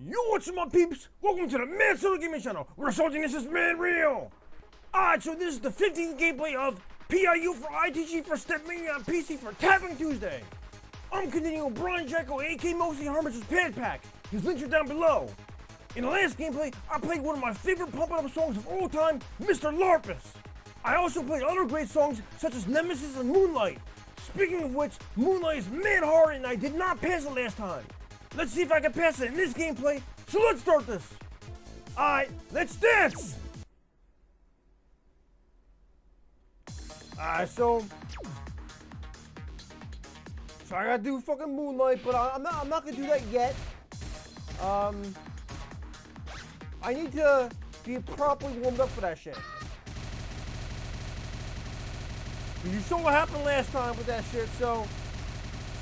Yo, what's up, my peeps? Welcome to the Man Solo Gaming Channel, where the saltiness is man real. Alright, so this is the 15th gameplay of PIU for ITG for StepMania on PC for Tapping Tuesday. I'm continuing with Brian Jacko, aka Mostly Harmless' Pad Pack. His links are down below. In the last gameplay, I played one of my favorite pump up songs of all time, Mr. Larpus. I also played other great songs such as Nemesis and Moonlight. Speaking of which, Moonlight is mad hard and I did not pass it last time. Let's see if I can pass it in this gameplay, so let's start this. Alright, let's dance! Alright, so I gotta do fucking Moonlight, but I'm not gonna do that yet. I need to be properly warmed up for that shit. You saw what happened last time with that shit, so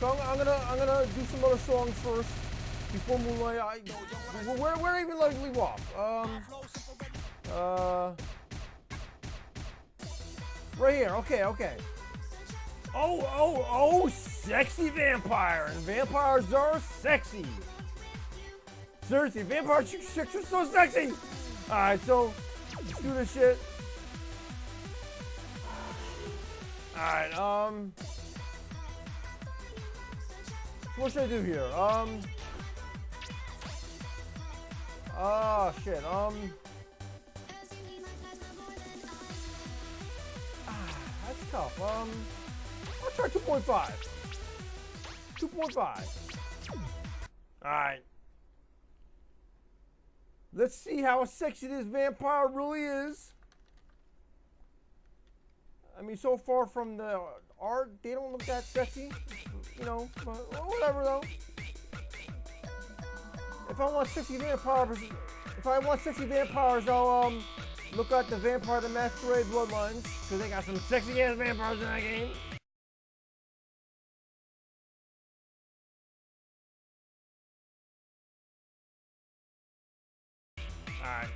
I'm gonna do some other songs first before Moonlight. Where even like leave off? Right here. Okay. Oh, sexy vampire, and vampires are sexy. Seriously, vampire chicks are so sexy. All right, so let's do this shit. All right, what should I do here? Oh shit. That's tough. I'll try 2.5. 2.5. Alright. Let's see how sexy this vampire really is. I mean, so far from the art, they don't look that sexy. You know, but whatever though. If I want 60 vampires, I'll look at the Vampire the Masquerade Bloodlines, because they got some sexy ass vampires in that game. Alright.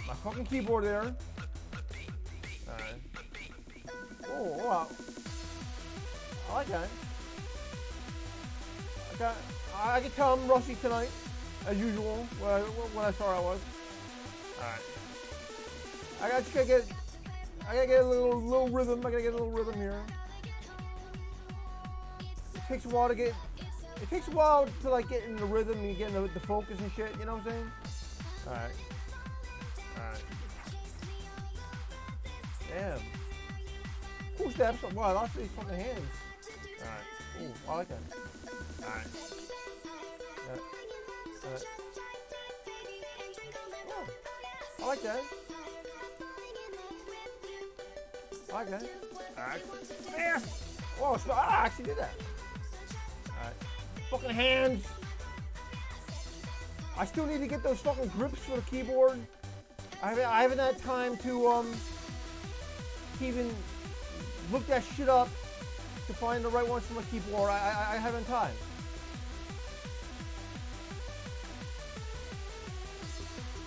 My fucking keyboard there. Alright. Oh, wow. I like that. I can tell I'm rusty tonight, as usual, when I saw I was. Alright. I gotta get a little rhythm. I gotta get a little rhythm here. It takes a while to like get in the rhythm and get in the focus and shit, you know what I'm saying? Alright. Damn. Cool steps. Wow, lots of these fucking hands. Alright. Ooh, I like that. Alright. Oh, I like that. Alright. Yeah. Oh, I actually did that. Alright. Fucking hands. I still need to get those fucking grips for the keyboard. I haven't had time to even look that shit up to find the right ones for my keyboard. I haven't time.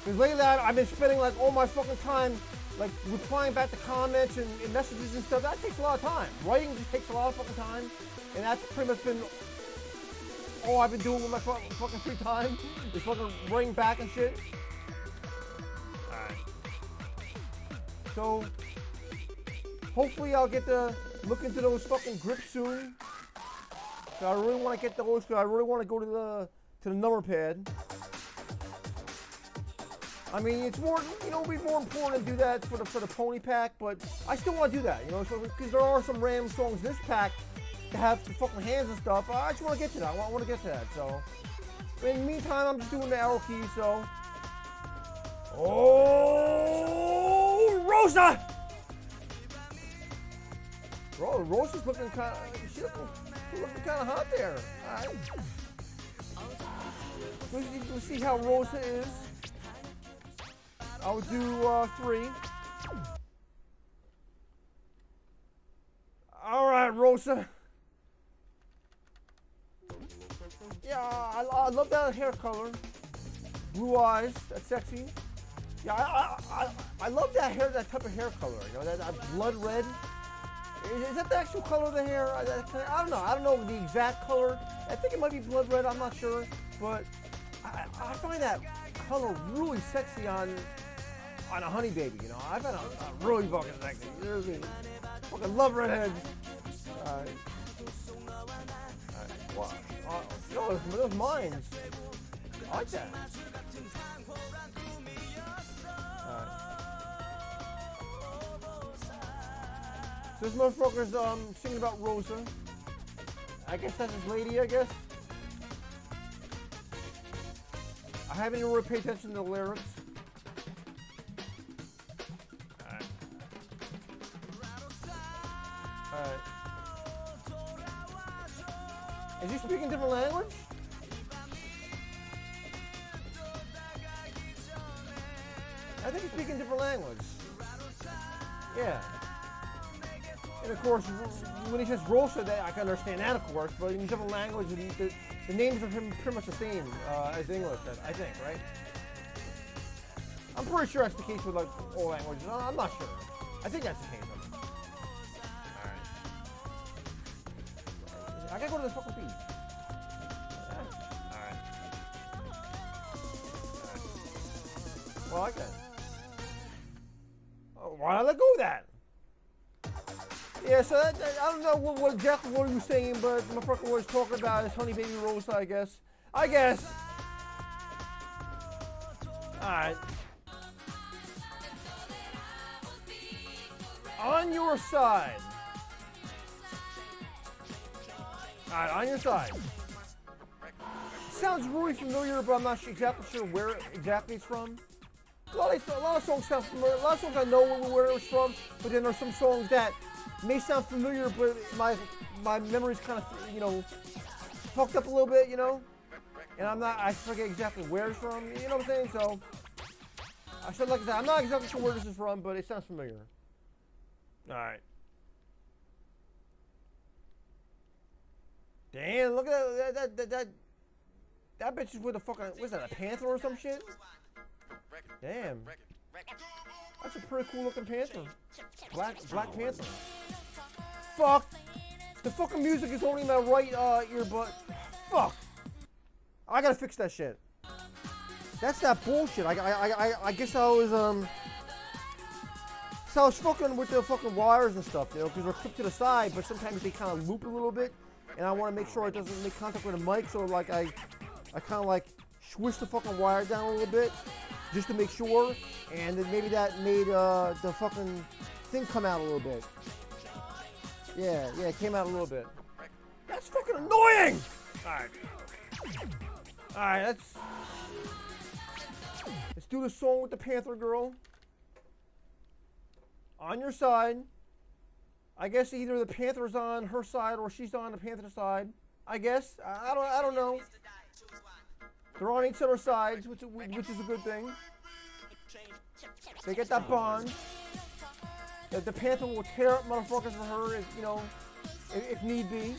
Because lately I've been spending like all my fucking time like replying back to comments and messages and stuff. That takes a lot of time. Writing just takes a lot of fucking time. And that's pretty much been all I've been doing with my fucking free time. Is fucking writing back and shit. Alright. So hopefully I'll get to look into those fucking grips soon. So I really want to get those, because I really want to go to the number pad. I mean, it's more, you know, it'd be more important to do that for the pony pack, but I still want to do that, you know, because there are some random songs in this pack that have the fucking hands and stuff. I just want to get to that. I want to get to that. So, in the meantime, I'm just doing the arrow keys. So, oh, Rosa! Rosa's looking kind of, she's looking kind of hot there. All right. Let's see how Rosa is. I would do 3. All right, Rosa. Yeah, I love that hair color. Blue eyes, that's sexy. Yeah, I love that hair, that type of hair color. You know, that blood red. Is that the actual color of the hair? I don't know. I don't know the exact color. I think it might be blood red. I'm not sure. but I find that color really sexy on a honey baby, you know. I find it really fucking sexy. Seriously. Fucking love redheads. Wow. Yo, those mines. I like that. This motherfucker's singing about Rosa. I guess that's his lady, I guess. I haven't even really paid attention to the lyrics. Alright. Is he speaking a different language? I think he's speaking a different language. Yeah. And of course, when he says Rosa, I can understand that, of course, but in different language, the names are pretty much the same as English, I think, right? I'm pretty sure that's the case with like all languages. I'm not sure. I think that's the case. Alright. I gotta go to this fucking beach. Alright. Well, I guess. Oh, why did I let go of that? Yeah, so I don't know what exactly what he was saying, but my fucker was talking about his honey baby Rosa, I guess. Alright. On your side. Alright, on your side. Sounds really familiar, but I'm not exactly sure where exactly it's from. A lot of songs sound familiar. A lot of songs I know where it's from, but then there's some songs that may sound familiar, but my memory's kind of, you know, fucked up a little bit, you know? And I forget exactly where it's from, you know what I'm saying? So, I said like that. I'm not exactly sure where this is from, but it sounds familiar. Alright. Damn, look at that bitch is with a fucking, what's that, a panther or some shit? Damn. That's a pretty cool looking panther. Black Panther. Fuck! The fucking music is only in my right earbud. Fuck! I gotta fix that shit. That's that bullshit. I guess I was so I was fucking with the fucking wires and stuff, you know, because they're clipped to the side, but sometimes they kind of loop a little bit, and I want to make sure it doesn't make contact with the mic, so like I kind of like swish the fucking wire down a little bit, just to make sure, and then maybe that made the fucking thing come out a little bit. Yeah, it came out a little bit. That's fucking annoying! Alright, let's do the song with the Panther girl. On your side. I guess either the Panther's on her side or she's on the Panther's side. I guess. I don't know. They're on each other's sides, which is a good thing. They get that bond. The Panther will tear up motherfuckers for her, if, you know, if need be.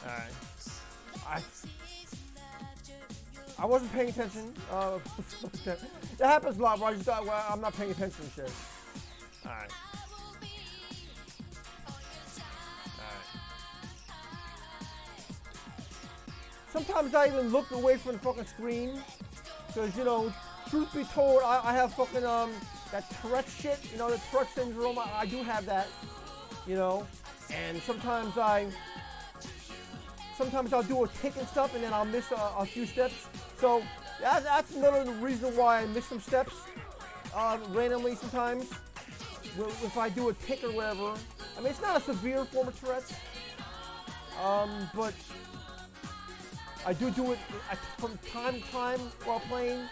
Alright. I wasn't paying attention. That happens a lot where I'm not paying attention to shit. Alright. Sometimes I even look away from the fucking screen. Because, you know, truth be told, I have fucking, that Tourette shit. You know, the Tourette syndrome. I do have that. You know. And sometimes I'll do a tick and stuff, and then I'll miss a few steps. So that's another reason why I miss some steps randomly sometimes. If I do a tick or whatever. I mean, it's not a severe form of Tourette's, but I do it from time to time while playing.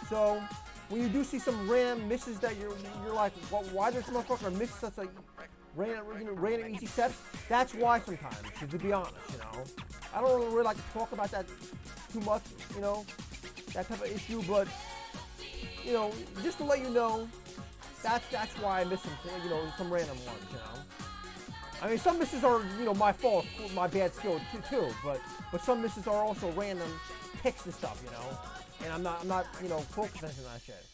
So when you do see some random misses that you're like, well, why does this motherfucker miss such a random easy steps? That's why sometimes, to be honest, you know. I don't really like to talk about that too much, you know, that type of issue, but, you know, just to let you know, that's why I miss some, you know, some random ones, you know. I mean, some misses are, you know, my fault, my bad skill too, but some misses are also random ticks and stuff, you know, and I'm not, you know, focusing on that shit.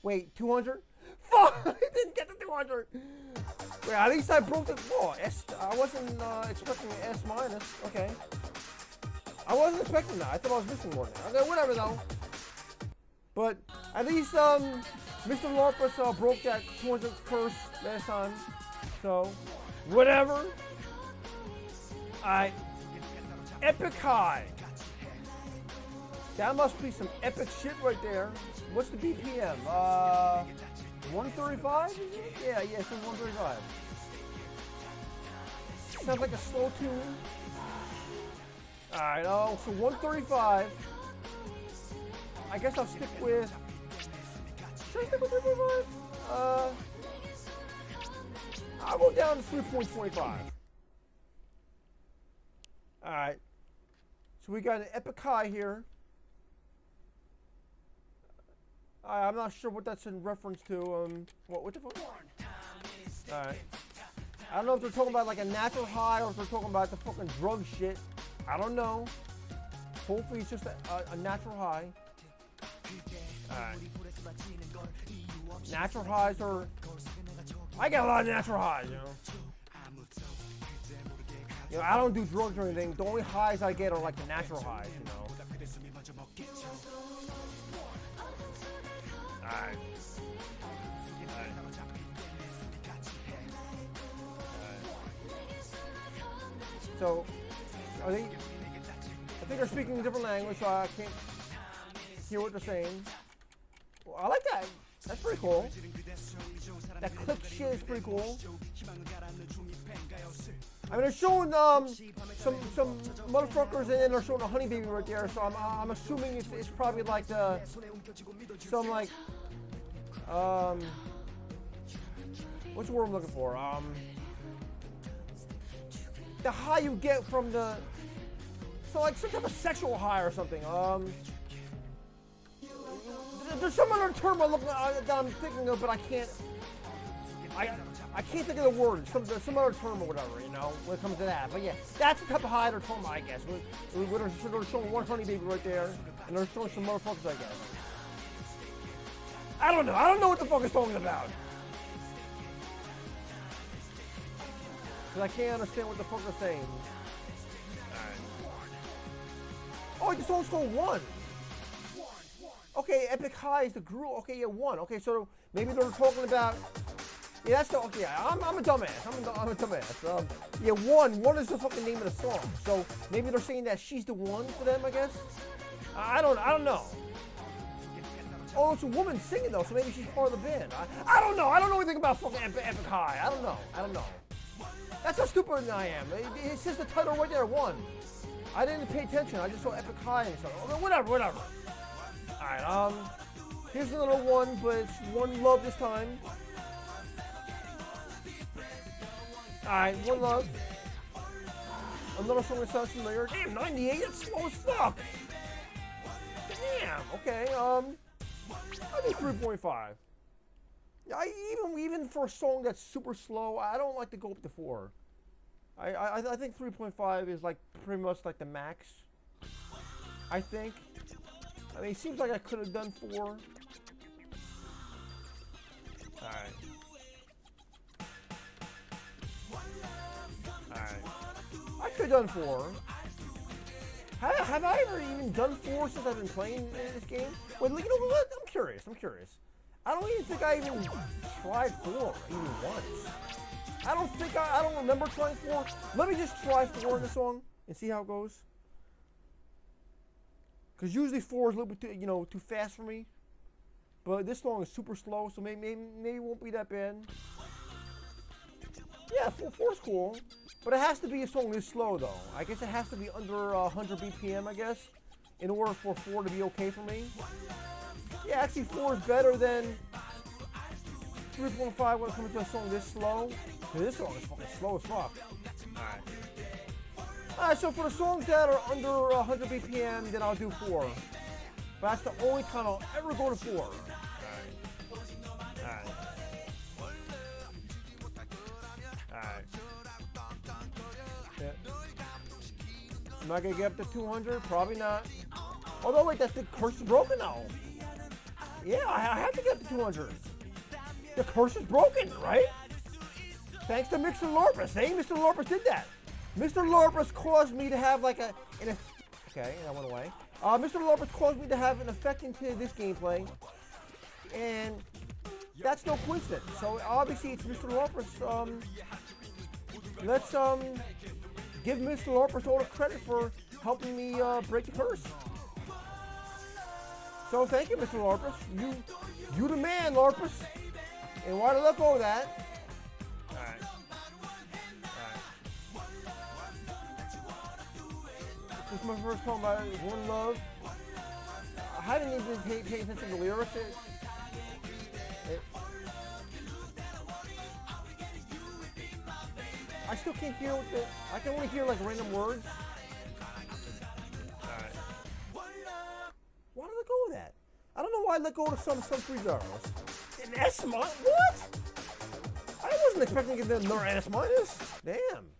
Wait, 200? Fuck! I didn't get the 200. Wait, at least I broke the. Oh, I wasn't expecting an S minus. Okay. I wasn't expecting that. I thought I was missing one. Okay, whatever though. But at least Mr. Lorpus broke that 200th curse last time. So, whatever. Alright. Epic high. That must be some epic shit right there. What's the BPM? 135? Yeah, it says 135. Sounds like a slow tune. Alright, so 135. I guess I'll stick with. Should I stick with 3.5? I'll go down to 3.25. Alright. So we got an epic high here. I'm not sure what that's in reference to. What the fuck? Alright. I don't know if they're talking about like a natural high or if they're talking about the fucking drug shit. I don't know. Hopefully it's just a natural high. Alright. Natural highs are... I got a lot of natural highs, you know. You know, I don't do drugs or anything. The only highs I get are like the natural highs, you know. Alright. So, I think they're speaking a different language, so I can't hear what they're saying. Well, I like that. That's pretty cool. That clip shit is pretty cool. I mean, they're showing some motherfuckers, and then they're showing a honey baby right there. So I'm assuming it's probably like some like what's the word I'm looking for? The high you get from the, so like some type of sexual high or something. There's some other term that I'm thinking of, but I can't think of the word. Some other term or whatever, you know, when it comes to that. But yeah, that's the type of high they're talking about, I guess. They're showing one honey baby right there, and they're showing some motherfuckers, I guess. I don't know. I don't know what the fuck it's talking about. Because I can't understand what the fuck they're saying. Oh, the song's called One. Okay, epic high is the groove. Okay, yeah, one. Okay, so maybe they're talking about. Yeah, that's the. Okay, I'm a dumbass. I'm a dumbass. Yeah, one is the fucking name of the song. So maybe they're saying that she's the one for them, I guess. I don't know. Oh, it's a woman singing though, so maybe she's part of the band. I don't know. I don't know anything about fucking epic high. I don't know. That's how stupid I am. It says the title right there, one. I didn't pay attention. I just saw epic high and stuff. Okay, whatever. Alright, here's another one, but it's One Love this time. Alright, One Love. Another song that sounds familiar. Damn, 98, that's slow as fuck. Damn, okay, I do 3.5. Even for a song that's super slow, I don't like to go up to 4. I think 3.5 is like pretty much like the max. I think. I mean, it seems like I could have done 4. Alright. I could have done 4. Have I ever even done 4 since I've been playing this game? Wait, you know what? I'm curious. I don't even think I even tried 4 even once. I don't remember trying 4. Let me just try 4 in the song and see how it goes. Because usually 4 is a little bit too fast for me. But this song is super slow, so maybe it won't be that bad. Yeah, 4 is cool. But it has to be a song this slow, though. I guess it has to be under 100 BPM, I guess, in order for 4 to be okay for me. Yeah, actually 4 is better than 3.5 when it comes to a song this slow. Because this song is fucking slow as fuck. Alright, so for the songs that are under 100 BPM, then I'll do 4. But that's the only time I'll ever go to 4. Alright. Yeah. Am I gonna get up to 200? Probably not. Although, wait, the curse is broken now. Yeah, I have to get up to 200. The curse is broken, right? Thanks to Mr. Lorpus. Hey, Mr. Lorpus did that. Mr. Lorpus caused me to have like Okay, that went away. Mr. LaRpus caused me to have an effect into this gameplay, and that's no coincidence. So obviously it's Mr. LaRpus. Let's give Mr. LaRpus all the credit for helping me break the curse. So thank you, Mr. LaRpus. You the man, LaRpus. And why to let go of that? Alright. This is my first poem by One Love. I haven't even been paying attention to the lyrics. I still can't hear what I can only hear like random words. Alright. Why did I let go of that? I don't know why I let go of some 3 zeros. An S minus? What? I wasn't expecting to get another S minus. Damn.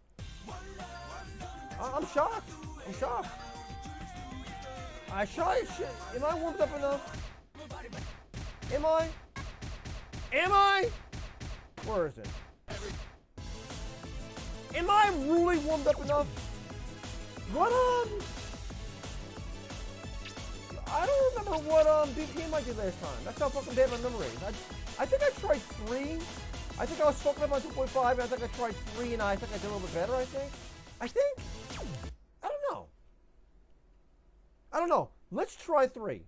I'm shocked. Am I warmed up enough? Am I? Where is it? Am I really warmed up enough? What, I don't remember what, BPM I did last time. That's how fucking bad my memory is. I think I tried 3. I think I was fucking up on 2.5, and I think I tried 3, and I think I did a little bit better, I think. I don't know. Let's try 3.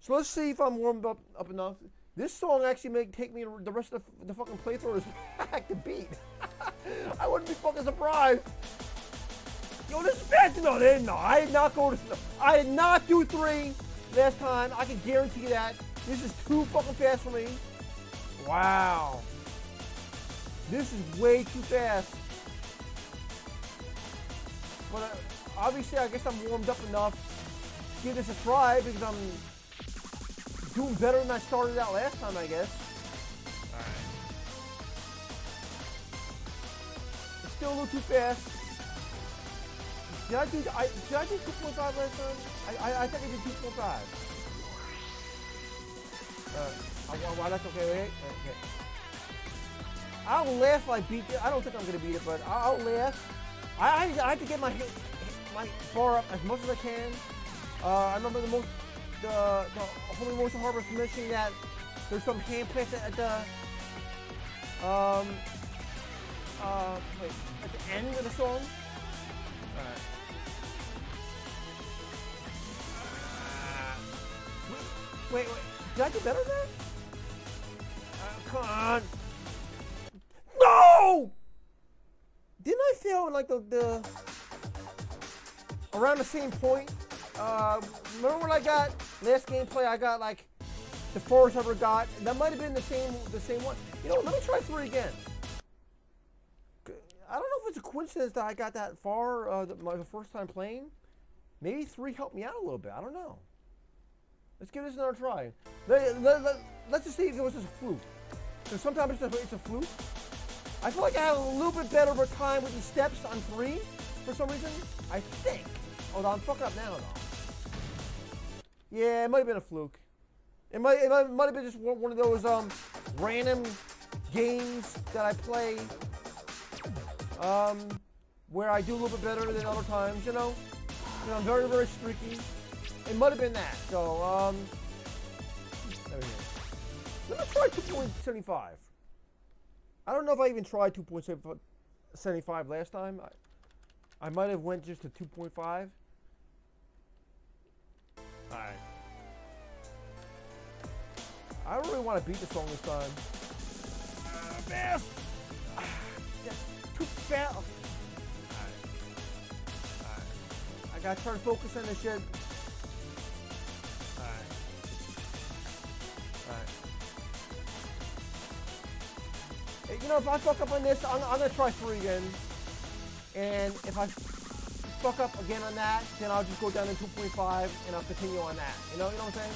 So let's see if I'm warmed up enough. This song actually may take me the rest of the fucking playthrough back to beat. I wouldn't be fucking surprised. Yo, this is bad. No, I did not go to. I did not do 3 last time. I can guarantee that. This is too fucking fast for me. Wow. This is way too fast. But obviously, I guess I'm warmed up enough to give this a try because I'm doing better than I started out last time, I guess. Alright. It's still a little too fast. Did I do 2.5 last time? I think I did 2.5. Well, that's okay, right? Okay. I'll laugh if I beat it. I don't think I'm going to beat it, but I'll laugh. I have to get my bar up as much as I can. I remember the Holy Mostly Harmless mentioning that there's some hand plants at the at the end of the song. Alright. Wait. Did I do better than that? Come on. No! Didn't I fail in like the around the same point? Remember when I got last gameplay? I got like the farthest I ever got. That might have been the same one. You know, let me try 3 again. I don't know if it's a coincidence that I got that far the first time playing. Maybe 3 helped me out a little bit. I don't know. Let's give this another try. Let's just see if it was just a fluke. Because sometimes it's a fluke. I feel like I had a little bit better of a time with these steps on 3 for some reason. I think. Hold on, I'm fucking up now though. Yeah, it might have been a fluke. It might have been just one of those random games that I play where I do a little bit better than other times, you know? I'm very, very streaky. It might have been that. So, there we go. Let me try 2.75. I don't know if I even tried 2.75 last time. I might have went just to 2.5. Alright. I don't really want to beat the song this time. Fast! That's too fast. Alright. I gotta try to focus on this shit. You know, if I fuck up on this, I'm going to try 3 again. And if I fuck up again on that, then I'll just go down to 2.5 and I'll continue on that. You know what I'm saying?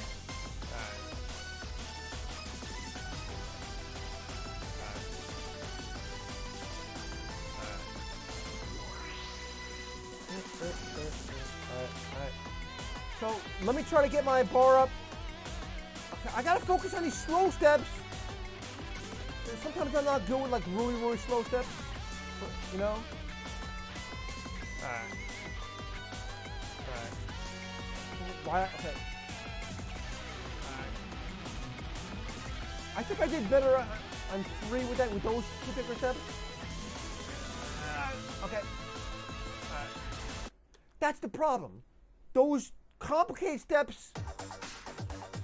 Alright. So, let me try to get my bar up. Okay, I got to focus on these slow steps. Sometimes I'm not good with like really, really slow steps, you know? Alright. Okay. I think I did better on 3 with that, with those particular steps. Okay. That's the problem. Those complicated steps,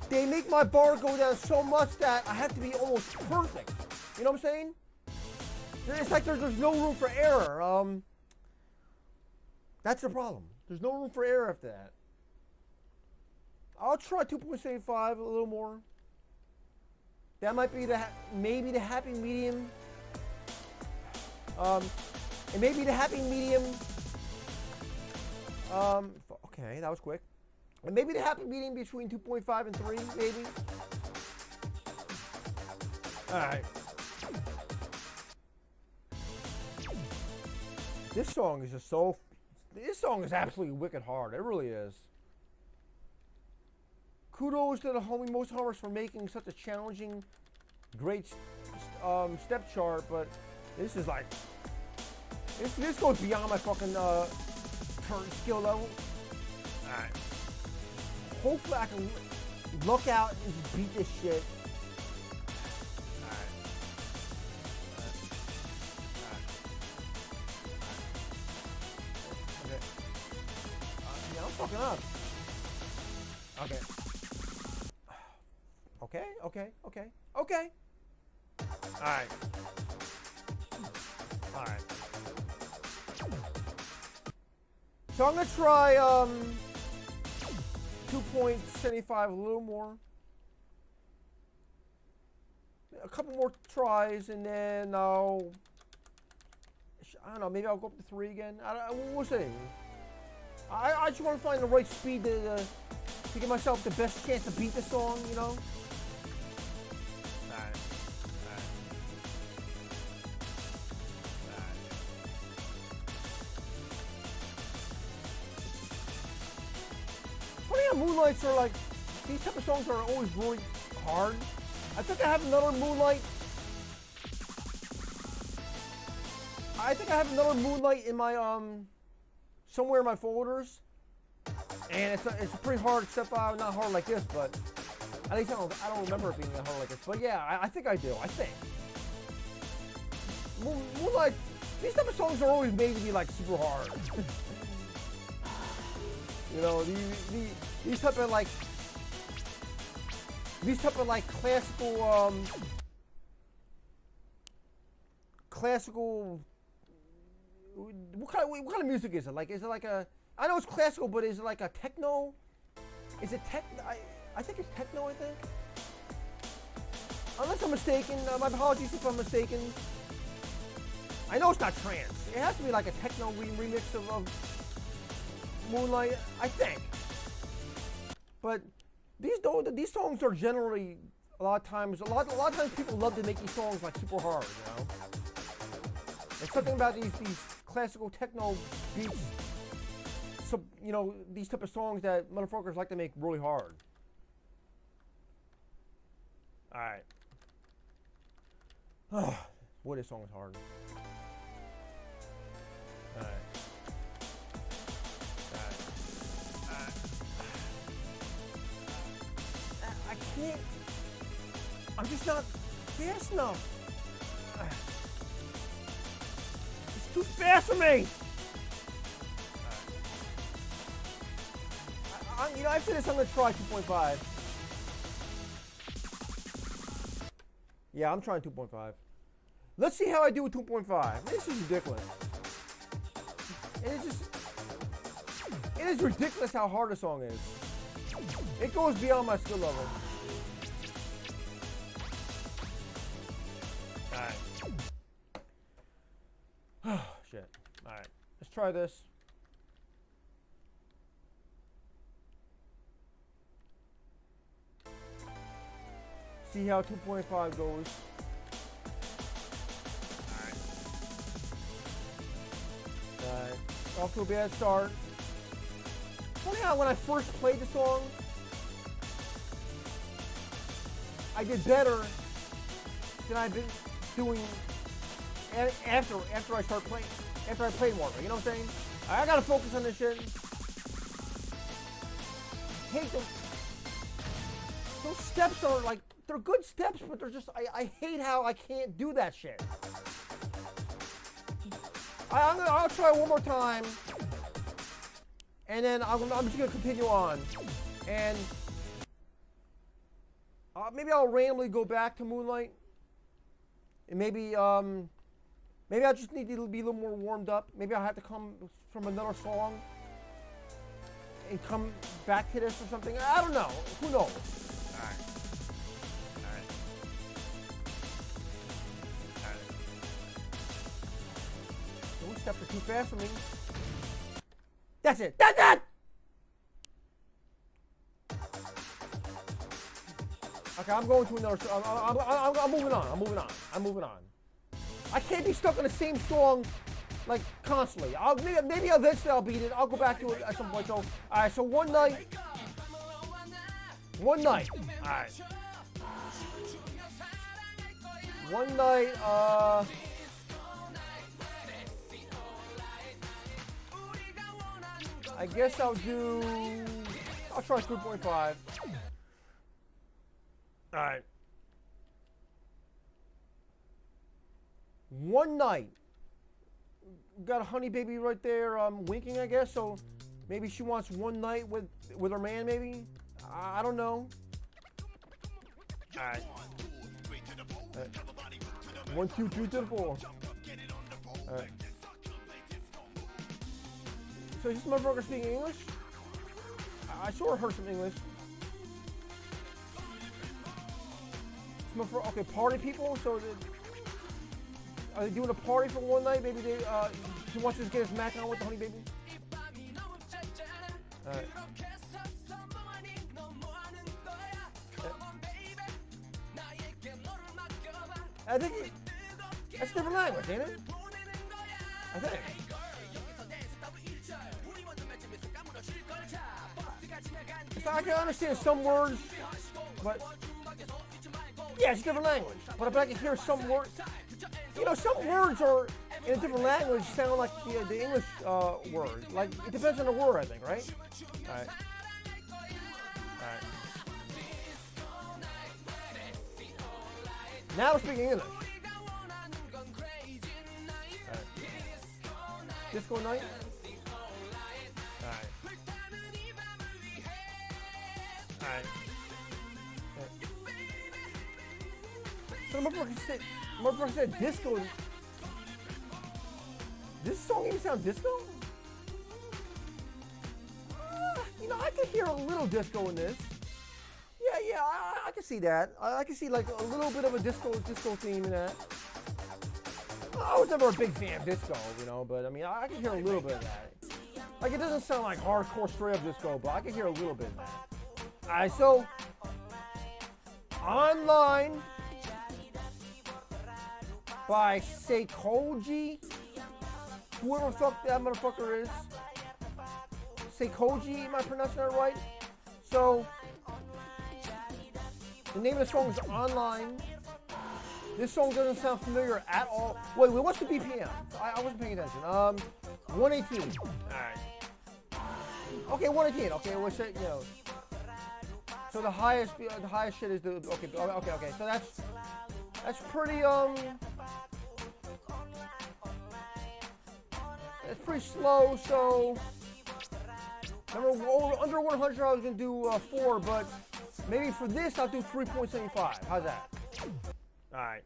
they make my bar go down so much that I have to be almost perfect. You know what I'm saying? It's like there's no room for error. That's the problem. There's no room for error after that. I'll try 2.75 a little more. That might be maybe the happy medium. And maybe the happy medium. Okay, that was quick. And maybe the happy medium between 2.5 and 3, maybe. All right. This song is just so. This song is absolutely wicked hard. It really is. Kudos to the homie Mostly Harmless for making such a challenging, great step chart, but this is like, this goes beyond my fucking current skill level. Alright. Hopefully I can look out and just beat this shit. Alright. Okay. Yeah, I'm fucking up. Okay. Okay. Alright. So I'm gonna try 2.75 a little more. A couple more tries and then I don't know, maybe I'll go up to 3 again. We'll see. I just want to find the right speed to give myself the best chance to beat the song, you know? Alright. Funny how Moonlights are like, these type of songs are always really hard. I think I have another Moonlight. In my, somewhere in my folders. And it's a pretty hard step out, not hard like this, but at least I don't remember it being that hard like this. But yeah, I think I do. I think. Moonlight, these type of songs are always made to be like super hard. You know, these type of like classical. What kind of music is it? Like, is it like a? I know it's classical, but is it like a techno? Is it techno? I think it's techno, I think. Unless I'm mistaken. My apologies if I'm mistaken. I know it's not trance. It has to be like a techno remix of Moonlight, I think. But these songs are generally a lot of times people love to make these songs like super hard, you know. There's something about these classical techno beats. So, you know, these type of songs that motherfuckers like to make really hard. Alright. Boy, this song is hard. Alright. I can't. I'm just not fast enough. It's too fast for me. You know, after this, I'm going to try 2.5. Yeah, I'm trying 2.5. Let's see how I do with 2.5. This is ridiculous. It is ridiculous how hard a song is. It goes beyond my skill level. Alright. Oh, shit. Alright. Let's try this. See how 2.5 goes. Alright. Off to a bad start. Funny how when I first played the song, I did better than I've been doing after I start playing. After I played more, you know what I'm saying? I gotta focus on this shit. hate them. Those steps are like, they're good steps, but they're just, I hate how I can't do that shit. I'll try one more time, and then I'm just gonna continue on, and maybe I'll randomly go back to Moonlight, and maybe I just need to be a little more warmed up. Maybe I'll have to come from another song and come back to this or something. I don't know. Who knows? Alright. Those steps are too fast for me. That's it. That's it! Okay, I'm going to another song. I'm moving on. I'm moving on. I can't be stuck on the same song like constantly. Maybe eventually I'll beat it. I'll go back to it at some point. So, alright, so one night. Alright. One night, I guess I'll try 3.5. Alright. One night. Got a honey baby right there winking, I guess. So maybe she wants one night with her man, maybe? I don't know. Alright. 1, 2, 3 to 4. Alright. So is this motherfucker speaking English? I sort of heard some English. Okay, party people. So are they doing a party for one night? Maybe he wants to get his mac on with the honey baby. All right. I think that's a different language, ain't it? I think. So I can understand some words, but yeah, it's a different language. But if I can hear some words, some words are in a different language sound like the English word. Like it depends on the word, I think, right? All right. Now we're speaking English. All right. Disco night. All right. So the motherfucker said disco. This song even sound disco? I could hear a little disco in this. Yeah, I can see that. I can see like a little bit of a disco theme in that. I was never a big fan of disco, but I mean, I can hear a little bit of that. Like it doesn't sound like hardcore straight up disco, but I can hear a little bit of that. Alright, so Online by Seikoji, whoever the fuck that motherfucker is. Seikoji, am I pronouncing that right? So, the name of the song is Online. This song doesn't sound familiar at all. Wait, what's the BPM? I wasn't paying attention. 118. Alright. Okay, 118. Okay, what's it, So the highest shit is the, okay. So that's pretty, it's pretty slow, so, remember, under 100 I was going to do 4, but maybe for this I'll do 3.75. How's that? Alright.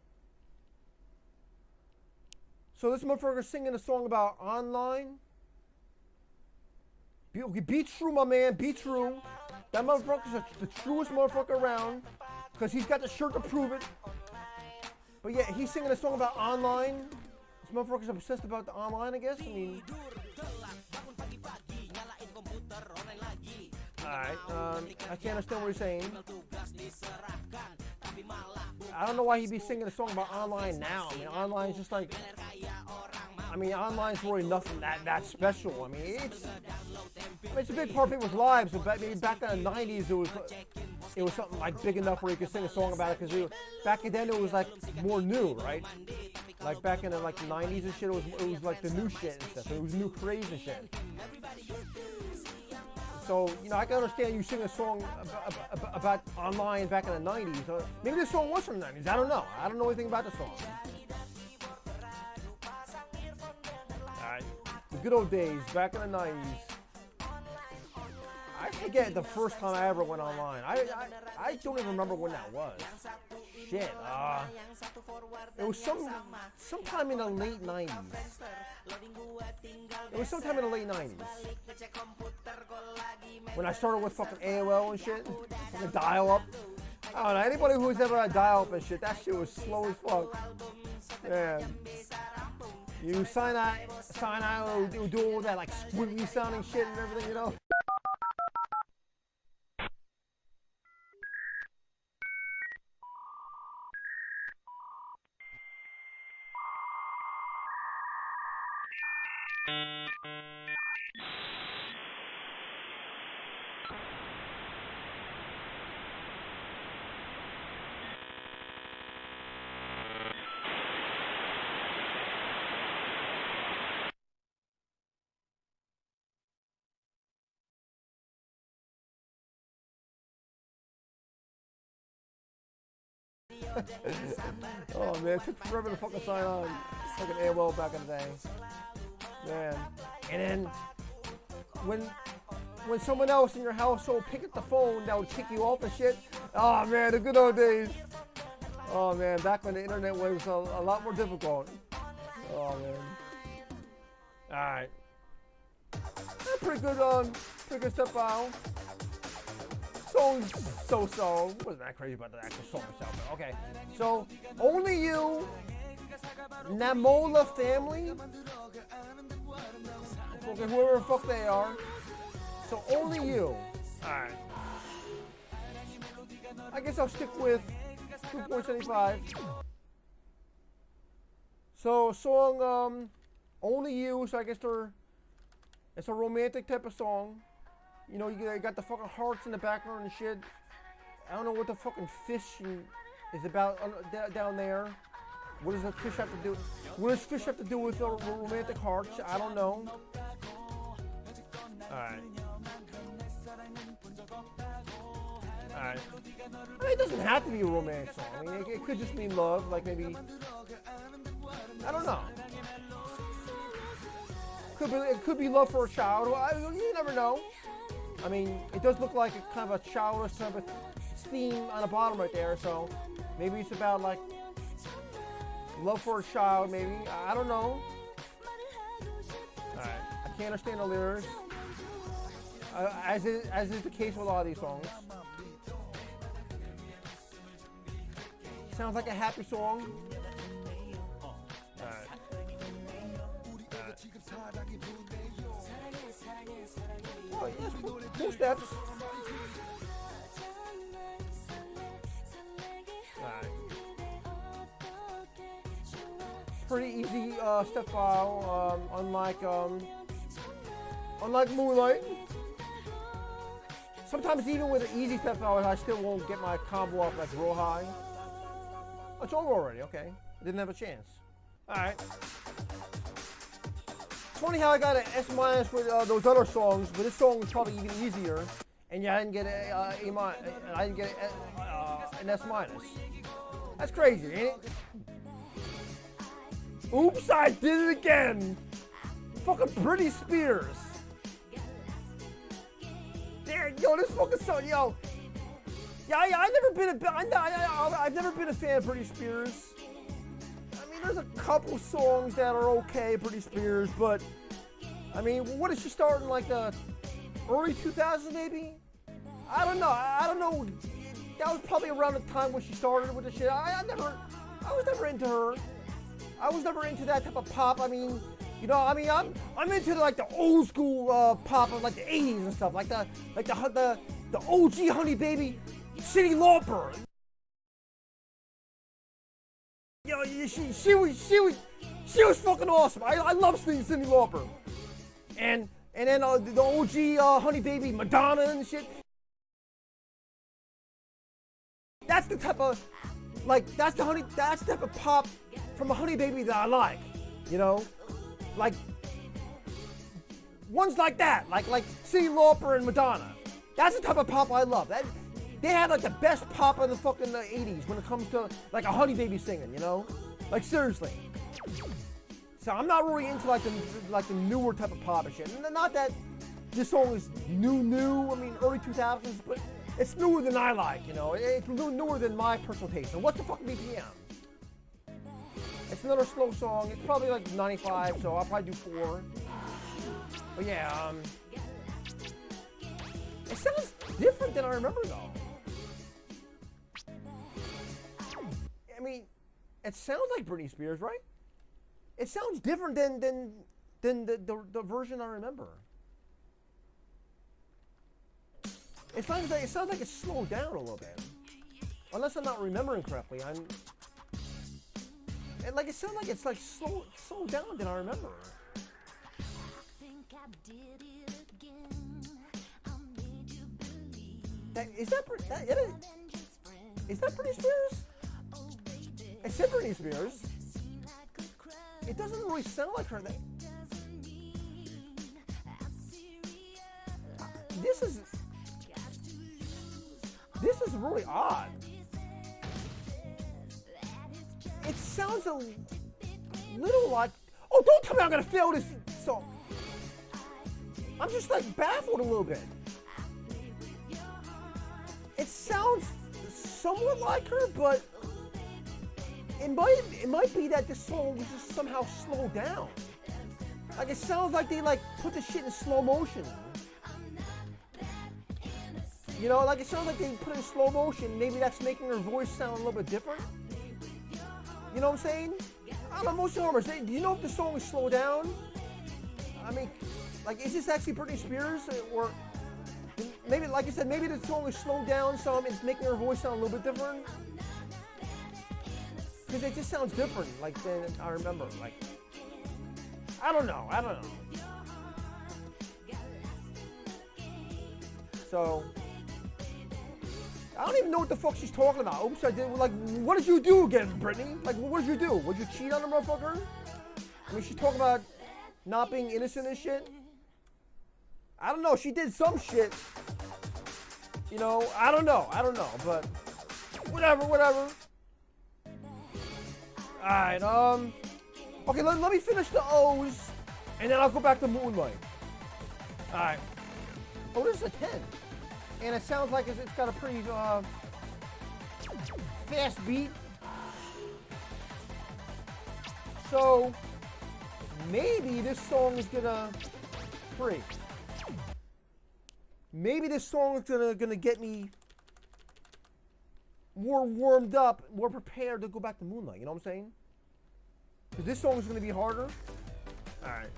So this motherfucker's singing a song about online. Be true, my man, be true. That motherfucker's the truest motherfucker around, because he's got the shirt to prove it. But yeah, he's singing a song about online. This motherfucker's obsessed about the online, I guess. I mean, alright, I can't understand what he's saying. I don't know why he'd be singing a song about online now. I mean, online's just like, online's really nothing that special. I mean, it's a big part of people's lives. But maybe back in the 90s, it was something like big enough where you could sing a song about it, because back then it was like more new, right? Like back in the 90s and shit, it was like the new shit and stuff. It was new craze and shit. So, you know, I can understand you sing a song about online back in the 90s. Maybe this song was from the 90s. I don't know. I don't know anything about the song. Alright. The good old days, back in the 90s. I forget the first time I ever went online. I don't even remember when that was. Shit. It was sometime in the late 90s. It was sometime in the late 90s. When I started with fucking AOL and shit. Fucking dial-up. I don't know. Anybody who's ever had dial-up and shit, that shit was slow as fuck. Man. You sign out, do all that like squiggly sounding shit and everything, you know? Oh man, it took forever to fucking sign on. Fucking AOL back in the day. Man. And then when someone else in your household picked up the phone that would kick you off and shit. Oh man, the good old days. Oh man, back when the internet was a lot more difficult. Oh man. Alright. Pretty good step file. Song's so-so. Wasn't that crazy about the actual song itself, but okay. So, Only You, Namola Family. Okay, whoever the fuck they are. So, Only You. Alright. I guess I'll stick with 2.75. So, song, Only You, so I guess it's a romantic type of song. You know, you got the fucking hearts in the background and shit. I don't know what the fucking fish is about down there. What does the fish have to do? What does fish have to do with romantic hearts? I don't know. Alright. Alright. I mean, it doesn't have to be a romantic song. I mean, it could just mean love, like maybe. I don't know. It could be love for a child. You never know. I mean, it does look like a kind of a childish type of theme on the bottom right there, so maybe it's about like love for a child, maybe. I don't know. Alright, I can't understand the lyrics, as is the case with a lot of these songs. Sounds like a happy song. Alright. Oh, yes, cool steps. Alright. Pretty easy step file, unlike Moonlight. Sometimes even with an easy step file, I still won't get my combo up like real high. Oh, it's over already, okay. I didn't have a chance. Alright. It's funny how I got an S- with those other songs, but this song was probably even easier, and yeah, I didn't get an S-. That's crazy, ain't it? Oops, I did it again. Fucking Britney Spears. There, yo, this fucking song, yo. Yeah, I've never been a fan of Britney Spears. I mean, there's a couple songs that are okay, Britney Spears, but I mean, what is she starting like the early 2000s maybe? I don't know. That was probably around the time when she started with the shit. I was never into her. I was never into that type of pop. I mean, you know, I'm into like the old school pop of like the 80s and stuff, like the OG Honey Baby, Cyndi Lauper. Yo, she was fucking awesome. I love Cyndi Lauper. And then the OG Honey Baby, Madonna and shit. That's the type of that's the type of pop from a Honey Baby that I like, you know, like Ones like that, like Cyndi Lauper and Madonna. That's the type of pop I love. They had like the best pop of the fucking 80s when it comes to like a Honey Baby singing, you know? Like seriously. So I'm not really into like the newer type of pop and shit. Not that this song is new. I mean early 2000s, but it's newer than I like, you know? It's a little newer than my personal taste. And what's the fucking BPM? It's another slow song. It's probably like 95, so I'll probably do 4. But yeah, it sounds different than I remember though. I mean, it sounds like Britney Spears, right? It sounds different than the version I remember. It sounds like it's slowed down a little bit. Unless I'm not remembering correctly, it sounds like it's like slowed down than I remember. Is that Britney Spears? It said Britney Spears. It doesn't really sound like her. This is really odd. It sounds a little like. Oh, don't tell me I'm gonna fail this song. I'm just like baffled a little bit. It sounds somewhat like her, but it might be that this song was just somehow slowed down. Like it sounds like they like put the shit in slow motion. You know, like it sounds like they put it in slow motion. Maybe that's making her voice sound a little bit different. You know what I'm saying? I don't know, Mostly Harmless. Do you know if the song is slowed down? I mean, like, is this actually Britney Spears? Or maybe, like I said, maybe the song is slowed down some. It's making her voice sound a little bit different. Because it just sounds different, like, than I remember. Like, I don't know. So, I don't even know what the fuck she's talking about. Oops, I did. Like, what did you do again, Brittany? Like, what did you do? Would you cheat on the motherfucker? I mean, she's talking about not being innocent and shit. I don't know. She did some shit. You know, I don't know. But whatever. Alright, okay, let me finish the O's, and then I'll go back to Moonlight. Alright. Oh, this is a 10. And it sounds like it's got a pretty fast beat. So maybe this song is gonna break. Maybe this song is gonna get me more warmed up, more prepared to go back to Moonlight. You know what I'm saying? Because this song is gonna be harder. All right.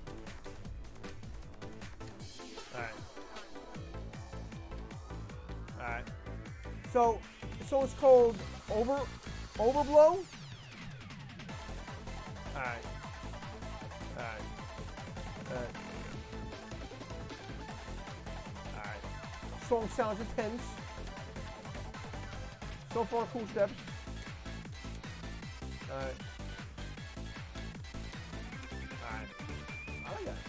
So the song's called Overblow. Alright. Song sounds intense. So far, cool steps. Alright. I like that.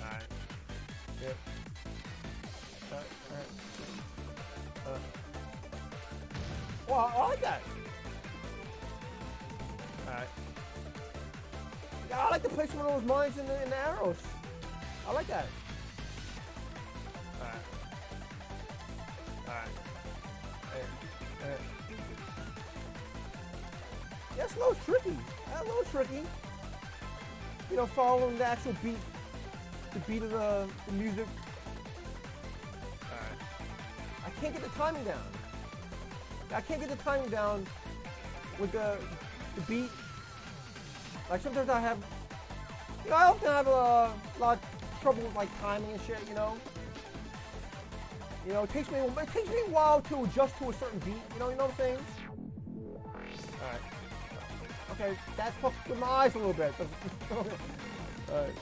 Alright. Yep. Well, I like that. Alright. Yeah, I like the placement of those mines in the arrows. I like that. Alright. Yeah, it's a little tricky. You know, following the actual beat, the beat of the music. Alright. I can't get the timing down. With the beat. Like sometimes I often have a lot of trouble with like timing and shit, you know. It takes me a while to adjust to a certain beat, you know what I'm saying? Alright. Okay, that fucked with my eyes a little bit. Alright.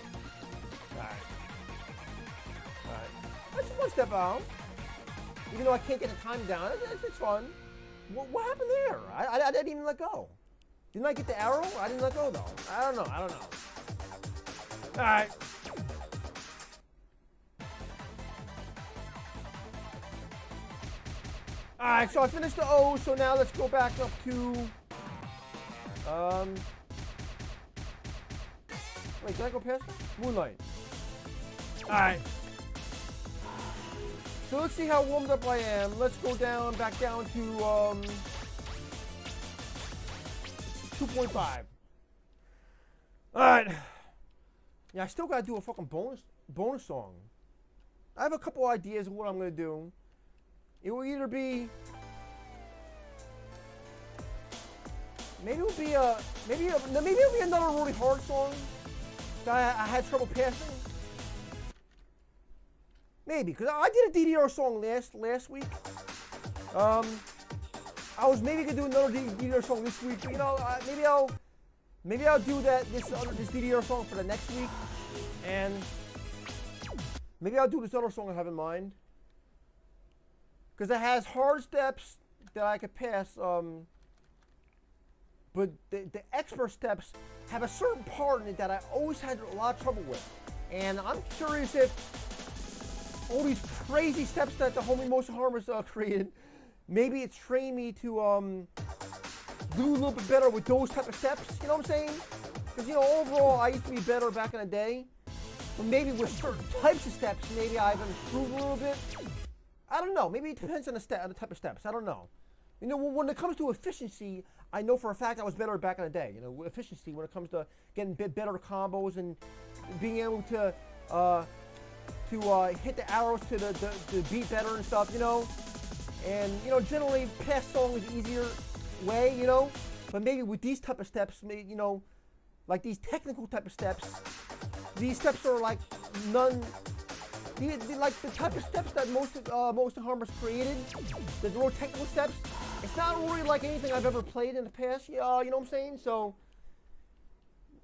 That's just one step out. Even though I can't get the time down, it's fun. What happened there? I didn't even let go. Didn't I get the arrow? I didn't let go though. I don't know. Alright. Alright, so I finished the O, so now let's go back up to... Wait, did I go past that? Moonlight. Alright. So let's see how warmed up I am. Let's go down, back down to 2.5. Alright. Yeah, I still gotta do a fucking bonus song. I have a couple ideas of what I'm gonna do. It will either be... Maybe it'll be it'll be another really hard song that I had trouble passing. Maybe, because I did a DDR song last week. I was maybe gonna do another DDR song this week, but you know, maybe I'll do this DDR song for the next week, and maybe I'll do this other song I have in mind, because it has hard steps that I could pass. But the expert steps have a certain part in it that I always had a lot of trouble with, and I'm curious if all these crazy steps that the homie Mostly Harmless created, maybe it's trained me to do a little bit better with those type of steps. You know what I'm saying? Because you know, overall, I used to be better back in the day, but maybe with certain types of steps, maybe I've improved a little bit. I don't know. Maybe it depends on the type of steps. I don't know. You know, when it comes to efficiency, I know for a fact I was better back in the day. You know, efficiency when it comes to getting better combos and being able to hit the arrows to the beat better and stuff. You know, and you know, generally pass song is easier way. You know, but maybe with these type of steps, maybe, you know, like these technical type of steps, these steps are like like the type of steps that Mostly Harmless created, the real technical steps. It's not really like anything I've ever played in the past, you know what I'm saying? So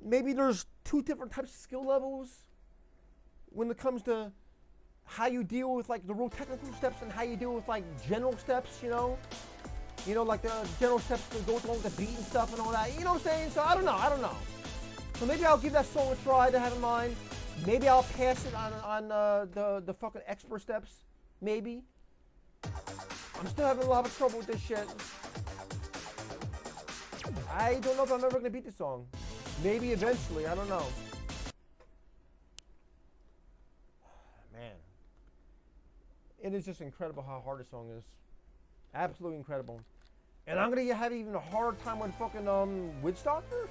maybe there's two different types of skill levels when it comes to how you deal with like the real technical steps and how you deal with like general steps, you know? You know, like the general steps that go along with the beat and stuff and all that, you know what I'm saying? So I don't know. So maybe I'll give that song a try to have in mind. Maybe I'll pass it on the fucking expert steps. Maybe. I'm still having a lot of trouble with this shit. I don't know if I'm ever gonna beat this song. Maybe eventually, I don't know. Man. It is just incredible how hard this song is. Absolutely incredible. And I'm gonna have even a hard time with fucking Woodstalker.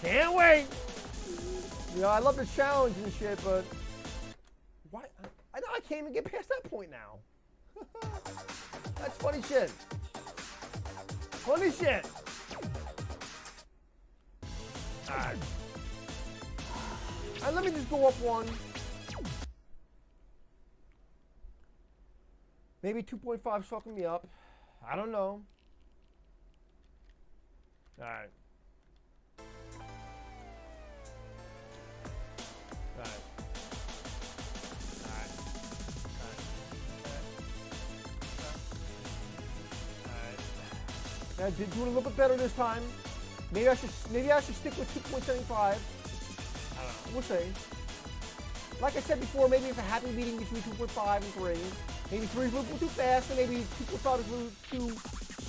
Can't wait! You know, I love the challenge and shit, but why? I know I can't even get past that point now. That's funny shit. Funny shit. Alright. And let me just go up one. Maybe 2.5 sucking me up. I don't know. Alright. Now, doing a little bit better this time. Maybe I should stick with 2.75. I don't know. We'll see. Like I said before, maybe it's a happy medium between 2.5 and 3. Maybe 3 is a little too fast, and maybe 2.5 is a little too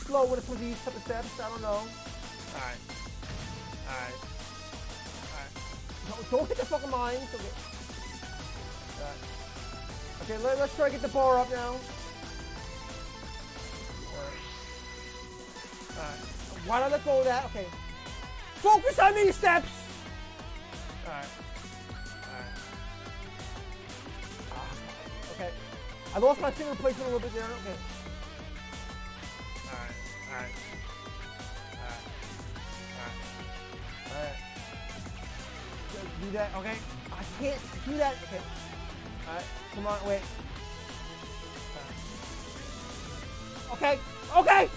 slow when it comes to these type of steps. I don't know. Alright. No, don't hit the fucking mines. Okay. Okay, let's try to get the bar up now. Why not let go of that? Okay. Focus on these steps! Alright. Okay. I lost my finger placement a little bit there. Okay. Alright. Do that, okay? I can't do that. Okay. Alright. Come on, wait. Okay. Okay!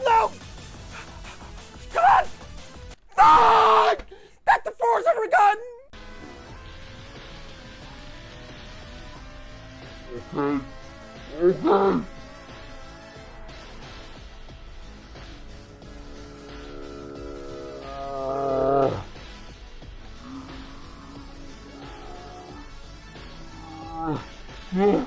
No! Come on! No! That's the farthest I've ever gotten! Okay. Oh.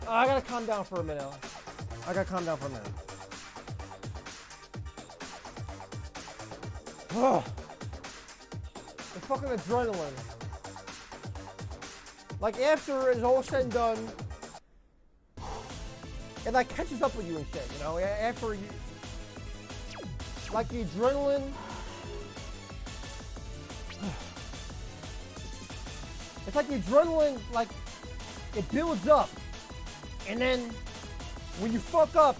I gotta calm down for a minute. Oh. The fucking adrenaline. Like after it's all said and done, it like catches up with you and shit, you know? After you, like the adrenaline. It's like the adrenaline, like, it builds up. And then, when you fuck up,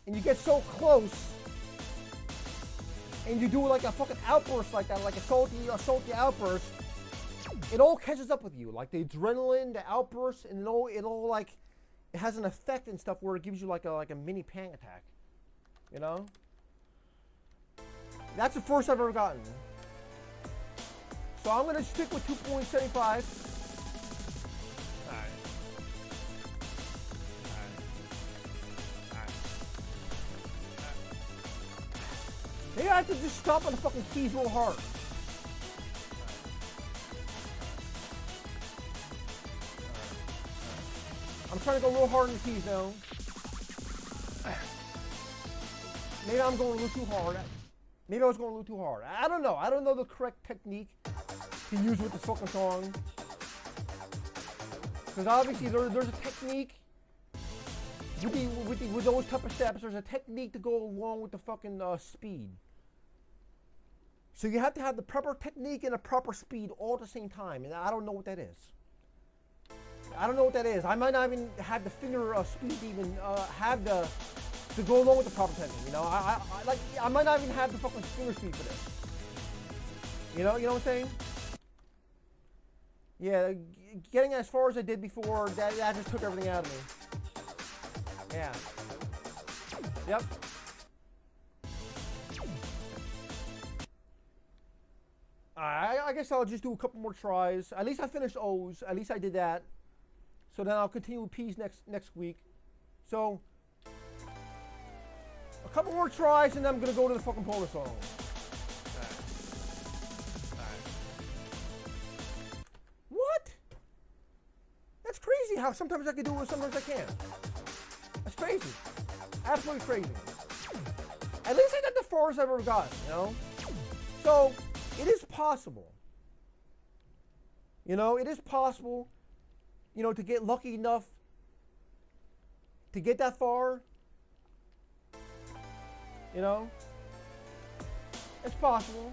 and you get so close, and you do like a fucking outburst like that, like a salty outburst, it all catches up with you. Like the adrenaline, the outburst, and it all like, it has an effect and stuff where it gives you like a mini panic attack. You know? That's the first I've ever gotten. So I'm going to stick with 2.75. Alright. Maybe I have to just stop on the fucking keys real hard. I'm trying to go real hard on the keys now. Maybe I'm going a little too hard. Maybe I was going a little too hard. I don't know. I don't know the correct technique to use with this fucking song. Because obviously there's a technique with those type of steps. There's a technique to go along with the fucking speed. So you have to have the proper technique and the proper speed all at the same time. And I don't know what that is. I might not even have the finger speed even have to go along with the proper technique. You know, I might not even have the fucking finger speed for this. You know what I'm saying? Yeah, getting as far as I did before, that just took everything out of me. Yeah. Yep. I guess I'll just do a couple more tries. At least I finished O's. At least I did that. So then I'll continue with P's next week. So a couple more tries, and then I'm gonna go to the fucking Polar song. What? That's crazy how sometimes I can do it and sometimes I can't. That's crazy. Absolutely crazy. At least I got the farthest I've ever gotten, you know? So it is possible. You know, it is possible, you know, to get lucky enough to get that far. You know? It's possible.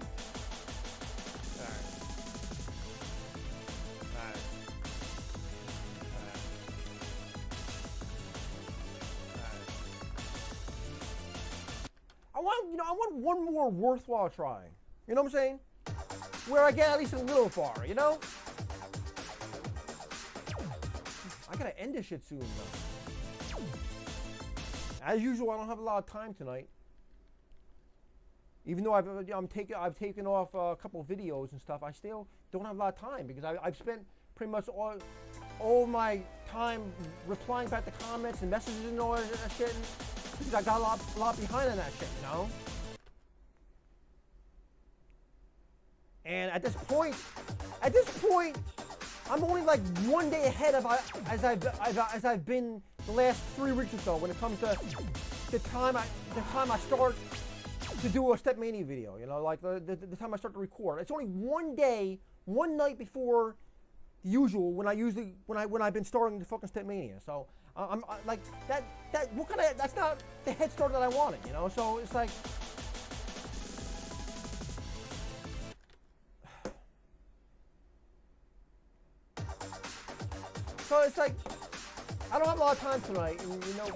I want one more worthwhile try. You know what I'm saying? Where I get at least a little far, you know? I gotta end this shit soon, though. As usual, I don't have a lot of time tonight. Even though I've taken off a couple of videos and stuff, I still don't have a lot of time because I've spent pretty much all my time replying back to comments and messages and all that shit. Because I got a lot behind on that shit, you know. And at this point, I'm only like one day ahead of as I've been the last 3 weeks or so when it comes to the time I start to do a StepMania video, you know, like the time I start to record. It's only one day, one night before the usual when I've been starting the fucking StepMania. So I'm like that that's not the head start that I wanted, you know. So it's like I don't have a lot of time tonight, and you know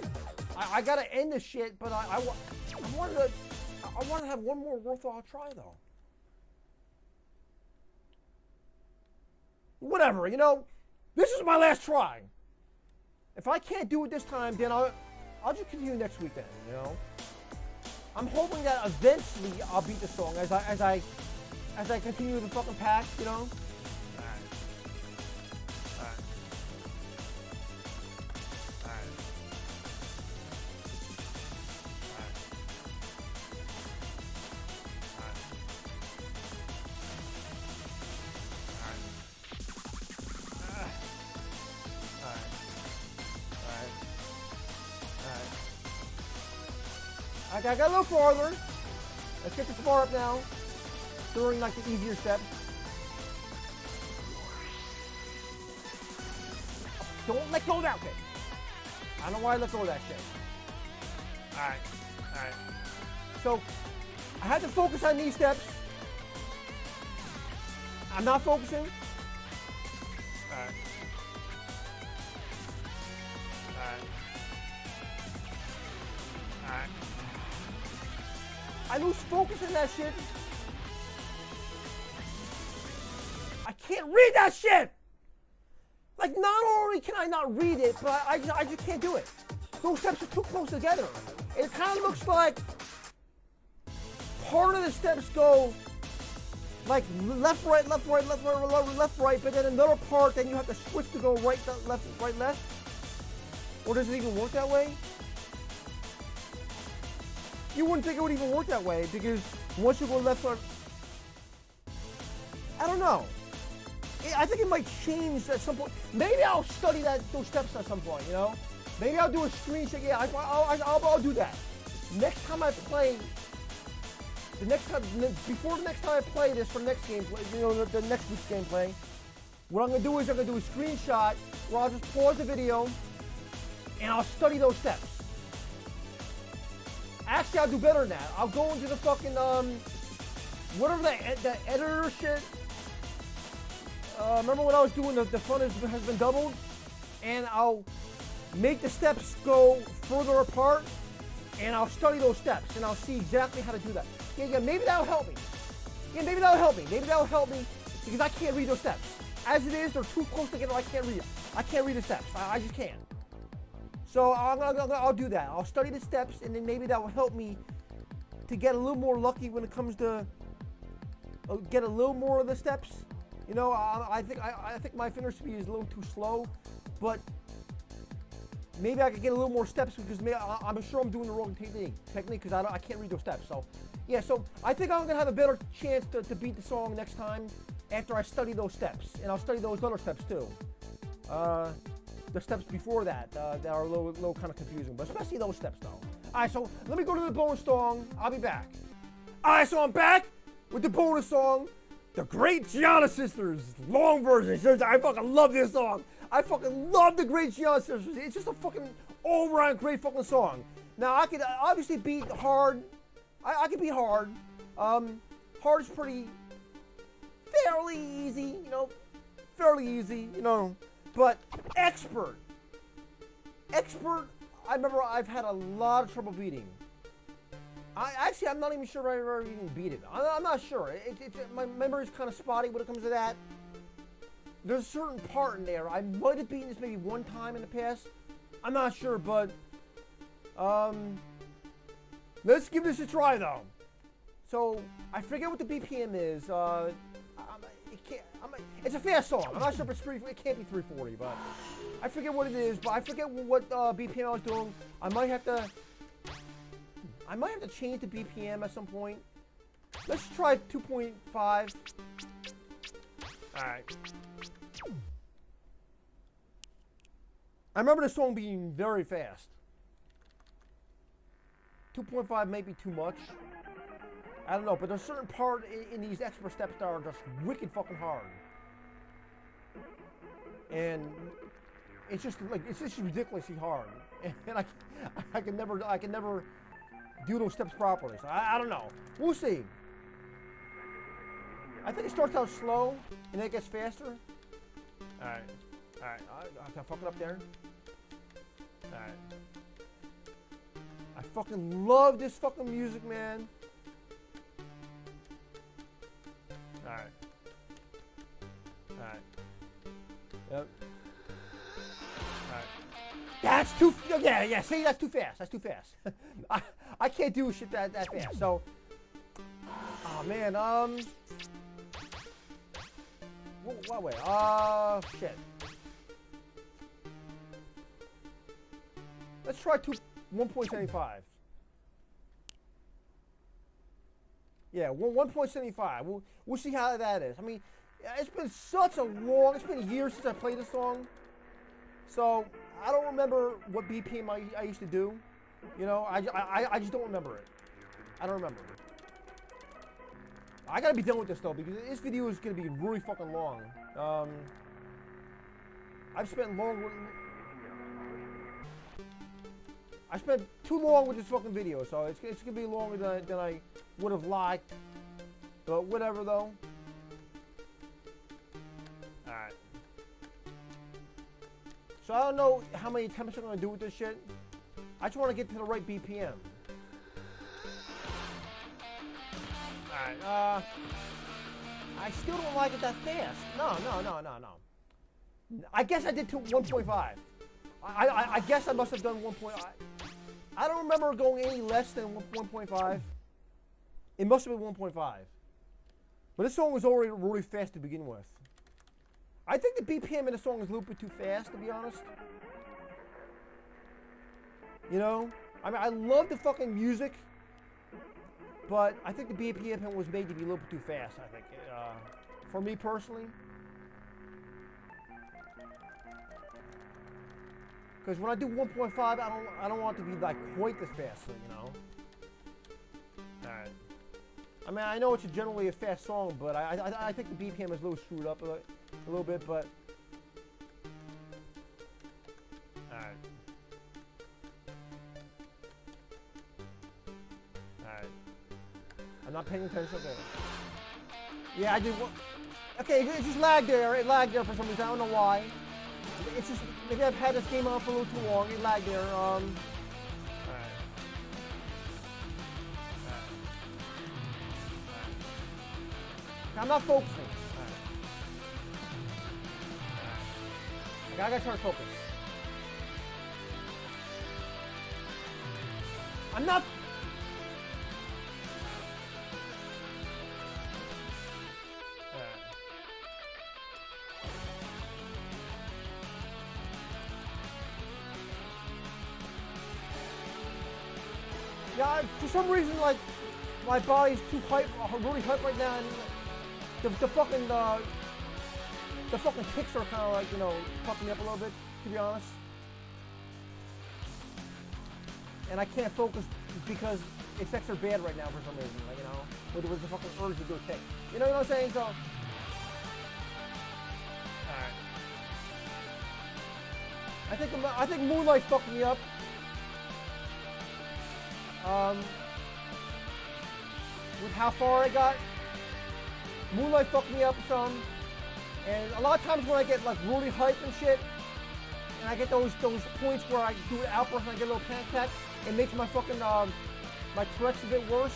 I gotta end this shit, but I wanted to have one more worthwhile try though. Whatever, you know, this is my last try. If I can't do it this time, then I'll just continue next week then, you know. I'm hoping that eventually I'll beat the song as I as I continue the fucking pack, you know? I got a little farther. Let's get this bar up now. During like the easier steps. Don't let go of that shit. I don't know why I let go of that shit. Alright. So I had to focus on these steps. I'm not focusing. Alright. I lose focus in that shit. I can't read that shit! Like, not only can I not read it, but I just can't do it. Those steps are too close together. It kind of looks like part of the steps go like left, right, left, right, left, right, left, right, but then another part, then you have to switch to go right, left, right, left. Or does it even work that way? You wouldn't think it would even work that way because once you go left, right, I don't know. I think it might change at some point. Maybe I'll study those steps at some point, you know? Maybe I'll do a screenshot. Yeah, I'll do that. Next time I play, before the next time I play this for next gameplay, you know, the next week's gameplay, what I'm gonna do is I'm gonna do a screenshot where I'll just pause the video and I'll study those steps. Actually, I'll do better than that. I'll go into the fucking, whatever the editor shit. Remember when I was doing the fun has been doubled? And I'll make the steps go further apart, and I'll study those steps, and I'll see exactly how to do that. Yeah, maybe that'll help me. Maybe that'll help me because I can't read those steps. As it is, they're too close together. I can't read it. I can't read the steps. I just can't. So I'll do that. I'll study the steps, and then maybe that will help me to get a little more lucky when it comes to get a little more of the steps. You know, I think my finish speed is a little too slow, but maybe I could get a little more steps because I'm sure I'm doing the wrong technique because I can't read those steps. So yeah, so I think I'm gonna have a better chance to beat the song next time after I study those steps, and I'll study those other steps too. The steps before that are a little kind of confusing, but especially those steps though. All right, so let me go to the bonus song. I'll be back. All right, so I'm back with the bonus song, the Great Gianna Sisters, long version. I fucking love this song. I fucking love the Great Gianna Sisters. It's just a fucking all-around great fucking song. Now I could obviously beat hard. I could beat hard. Hard is fairly easy, you know. But expert, I remember I've had a lot of trouble beating. I'm not even sure I ever even beat it. I'm not sure. My memory's kind of spotty when it comes to that. There's a certain part in there. I might have beaten this maybe one time in the past. I'm not sure, but let's give this a try though. So I forget what the BPM is. It's a fast song. I'm not sure if it's it can't be 340, but I forget what it is. But I forget what BPM I was doing. I might have to change the BPM at some point. Let's try 2.5. All right. I remember the song being very fast. 2.5 may be too much. I don't know, but there's a certain part in these expert steps that are just wicked fucking hard. And it's just ridiculously hard. And I can never do those steps properly. So I don't know. We'll see. I think it starts out slow and then it gets faster. Alright. I fuck it up there. Alright. I fucking love this fucking music, man. Alright. Yep. Alright. That's too. Yeah. See, that's too fast. I can't do shit that fast. So. Oh man. What way? Shit. Let's try 1.75. Yeah, 1.75. We'll see how that is. I mean, it's been it's been years since I played this song. So, I don't remember what BPM I used to do. You know, I just don't remember it. I don't remember it. I gotta be done with this though, because this video is gonna be really fucking long. I spent too long with this fucking video, so it's gonna be longer than I would have liked. But whatever though. Alright. So I don't know how many attempts I'm gonna do with this shit. I just want to get to the right BPM. Alright, I still don't like it that fast. No. I guess I did 1.5. I guess I must have done 1.5. I don't remember going any less than 1.5. It must have been 1.5. But this song was already really fast to begin with. I think the BPM in the song is a little bit too fast, to be honest. You know? I mean, I love the fucking music, but I think the BPM was made to be a little bit too fast, I think. For me personally. Because when I do 1.5, I don't want it to be like quite this fast, you know? Alright. I mean, I know it's generally a fast song, but I think the BPM is a little screwed up a little bit, but... Alright. Alright. I'm not paying attention. Okay. Yeah, I did. Okay, it just lagged there. It lagged there for some reason. I don't know why. It's just maybe I've had this game on for a little too long. It lagged there. Alright. I'm not focusing. I gotta try to focus. I'm not. Yeah, for some reason, like my body's too hype, really hype right now, and the fucking kicks are kind of like, you know, pumping me up a little bit, to be honest. And I can't focus because it's extra bad right now for some reason, like, you know, with the fucking urge to do a kick. You know what I'm saying? So, alright. I think Moonlight fucked me up. With how far I got. Moonlight fucked me up some. And a lot of times when I get like really hyped and shit, and I get those points where I do an outburst and I get a little panic attack, it makes my fucking my Tourette's a bit worse.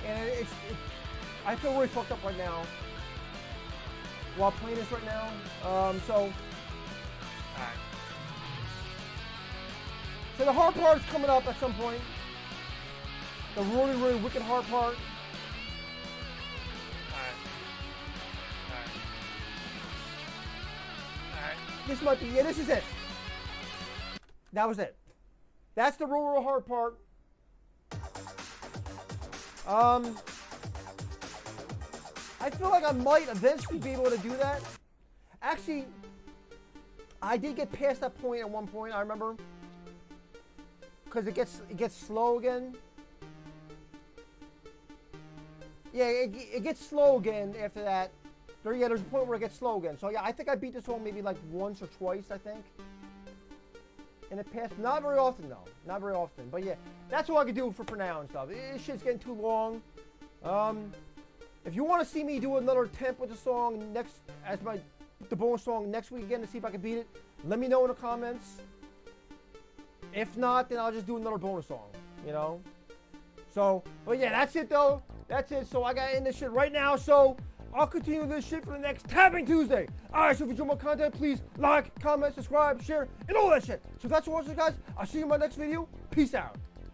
And I feel really fucked up right now while playing this right now. So the hard part is coming up at some point. The really, really wicked hard part. This might be, yeah, this is it. That was it. That's the real, real hard part. I feel like I might eventually be able to do that. Actually, I did get past that point at one point, I remember. Because it gets slow again. Yeah, it gets slow again after that. There's a point where it gets slow again. So yeah, I think I beat this one maybe like once or twice, I think. In the past, not very often though. Not very often. But yeah, that's all I can do for now and stuff. This shit's getting too long. If you want to see me do another attempt with the song the bonus song next week again to see if I can beat it, let me know in the comments. If not, then I'll just do another bonus song, you know? So, but yeah, that's it though. That's it. So I gotta end this shit right now. So I'll continue this shit for the next Tapping Tuesday. Alright, so if you enjoy my content, please like, comment, subscribe, share, and all that shit. So that's all, guys. I'll see you in my next video. Peace out.